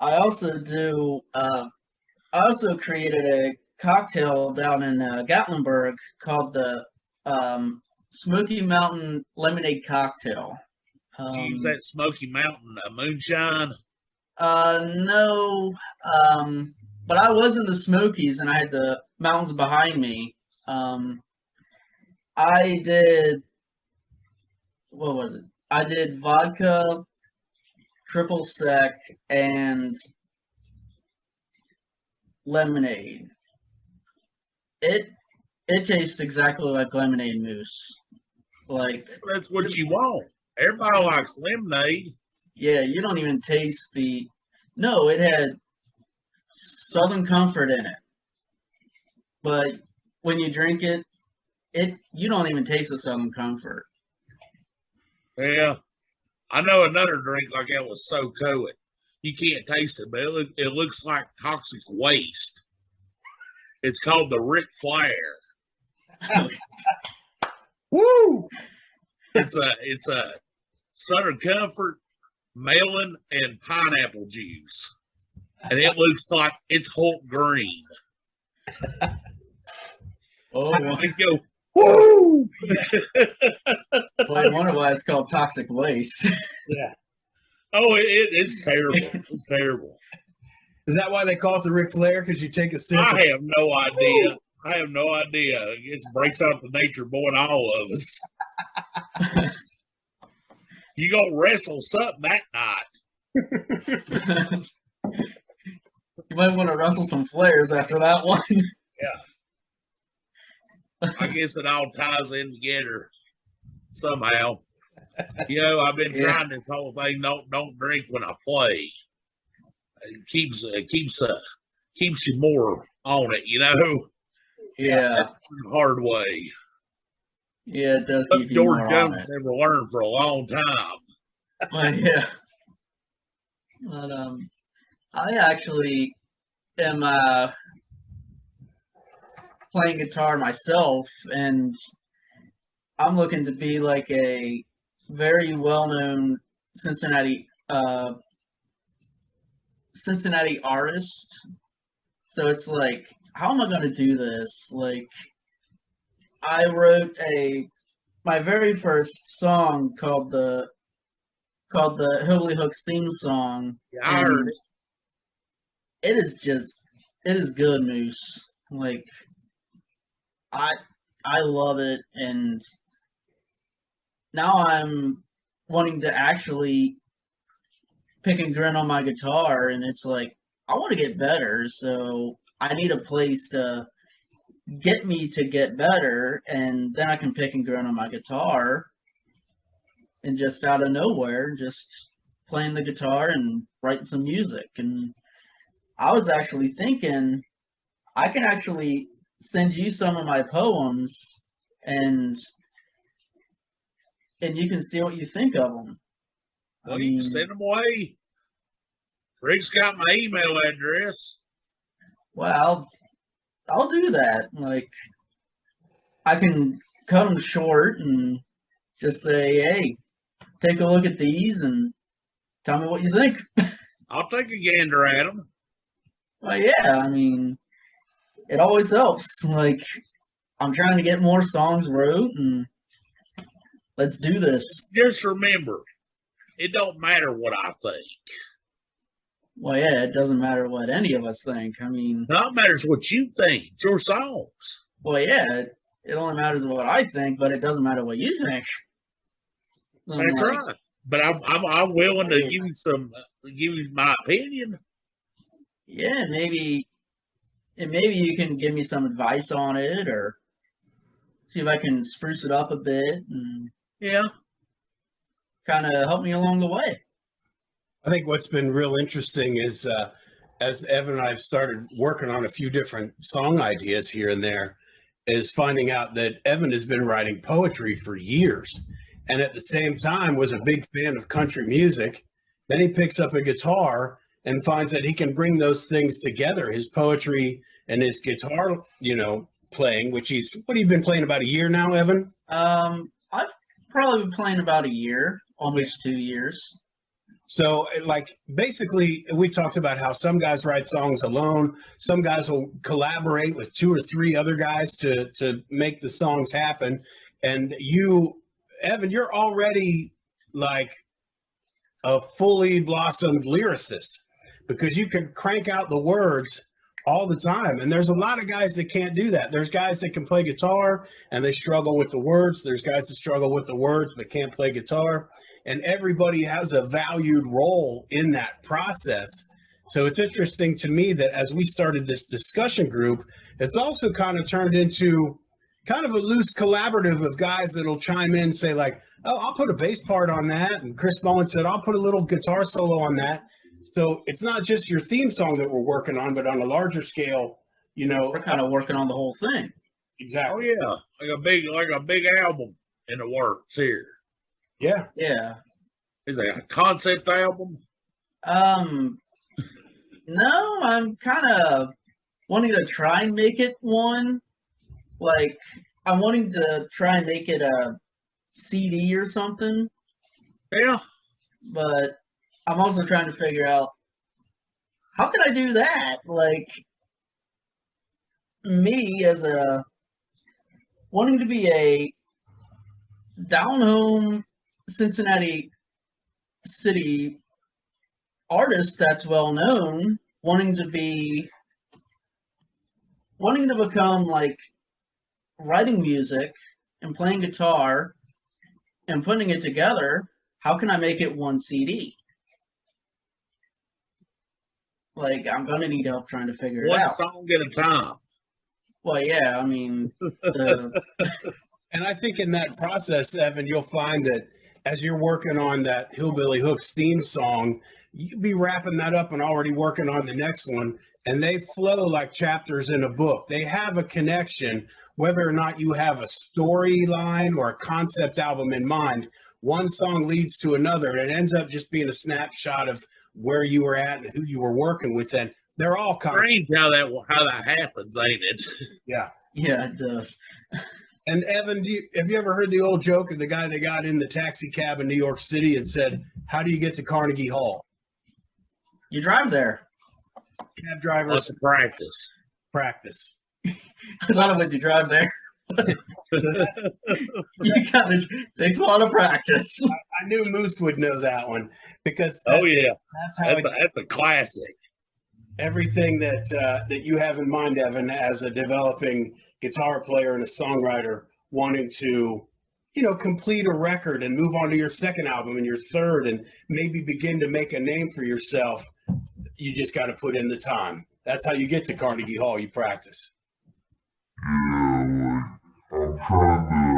I also do. I also created a cocktail down in Gatlinburg called the Smoky Mountain Lemonade Cocktail. Did you use Um, that Smoky Mountain moonshine? no, but I was in the Smokies and I had the mountains behind me. Um, I did, what was it? I did vodka, triple sec, and lemonade. It it tastes exactly like lemonade mousse. Like, That's what you want. Everybody likes lemonade. yeah, you don't even taste the. No, it had Southern Comfort in it, but when you drink it, you don't even taste the Southern Comfort. Yeah. I know another drink like that was so cool. You can't taste it, but it looks like toxic waste. It's called the Ric Flair. Woo! It's a Southern Comfort melon and pineapple juice, and it looks like it's Hulk green. Oh, You go, woo! well, you wonder why it's called toxic waste. Yeah. Oh, it's terrible. It's terrible. Is that why they call it the Ric Flair? Because you take a sip? I have no idea. I have no idea. It breaks out the nature boy in all of us. You gonna wrestle something that night. You might want to wrestle some flares after that one. I guess it all ties in together somehow. I've been trying this whole thing. Don't drink when I play. It keeps you more on it. Yeah, Hard way. yeah, it does Something keep you George more Jones on it. never learned for a long time. Well, yeah, but I actually am playing guitar myself, and I'm looking to be like a very well-known Cincinnati Cincinnati artist. So it's like, how am I going to do this? Like, I wrote my very first song called the Hillbilly Hooks theme song. Yeah, I heard it. It is good, Moose. Like, I love it, and now I'm wanting to actually pick and grin on my guitar, and it's like, I want to get better, so I need a place to get me to get better, and then I can pick and grin on my guitar, and just out of nowhere, just playing the guitar and writing some music. And I was actually thinking I can actually send you some of my poems, and you can see what you think of them. Well, you can send them away. Rick's got my email address. Well, I'll do that. Like, I can cut them short and just say, hey, take a look at these and tell me what you think. I'll take a gander at them. Well, yeah, I mean, it always helps. Like, I'm trying to get more songs wrote, and let's do this. Just remember, it don't matter what I think. Well, yeah, it doesn't matter what any of us think. I mean, It matters what you think. It's your songs. well, yeah, it only matters what I think, but it doesn't matter what you think. That's right. But I'm willing to give you my opinion. Yeah, maybe you can give me some advice on it, or see if I can spruce it up a bit and kind of help me along the way. I think what's been real interesting is as Evan and I have started working on a few different song ideas here and there, is finding out that Evan has been writing poetry for years, and at the same time was a big fan of country music. Then he picks up a guitar and finds that he can bring those things together, his poetry and his guitar, playing, what have you been playing, about a year now, Evan? I've probably been playing about a year, almost 2 years. So, like, basically, we talked about how some guys write songs alone. Some guys will collaborate with 2 or 3 other guys to make the songs happen. And you, Evan, you're already like a fully blossomed lyricist because you can crank out the words all the time. And there's a lot of guys that can't do that. There's guys that can play guitar and they struggle with the words. There's guys that struggle with the words but can't play guitar. And everybody has a valued role in that process. So it's interesting to me that as we started this discussion group, it's also kind of turned into kind of a loose collaborative of guys that'll chime in and say like, oh, I'll put a bass part on that. And Chris Bowen said, I'll put a little guitar solo on that. So it's not just your theme song that we're working on, but on a larger scale, you know. We're kind of working on the whole thing. Exactly. Oh yeah, like a big album in the works here. Yeah. Yeah. Is it a concept album? No, I'm kind of wanting to try and make it one. Like, I'm wanting to try and make it a CD or something. Yeah. But I'm also trying to figure out how can I do that? Like, me as a wanting to be a down home Cincinnati city artist that's well known, wanting to become like writing music and playing guitar and putting it together. How can I make it one CD? Like, I'm gonna need help trying to figure it One out. song at a time. Well, yeah, I mean, And I think in that process, Evan, you'll find that as you're working on that Hillbilly Hooks theme song, you'll be wrapping that up and already working on the next one. And they flow like chapters in a book. They have a connection, whether or not you have a storyline or a concept album in mind. One song leads to another, and it ends up just being a snapshot of where you were at and who you were working with. And they're all Strange how that happens, ain't it? Yeah. yeah, it does. And Evan, have you ever heard the old joke of the guy that got in the taxi cab in New York City and said, "How do you get to Carnegie Hall?" You drive there. Cab drivers Let's practice. practice. A lot of ways you drive there. You gotta takes a lot of practice. I knew Moose would know that one because Oh yeah, that's how that's a classic. everything that you have in mind, Evan, as a developing guitar player and a songwriter, wanting to, you know, complete a record and move on to your second album and your third, and maybe begin to make a name for yourself. You just got to put in the time. That's how you get to Carnegie Hall. You practice. Yeah, like I'm trying to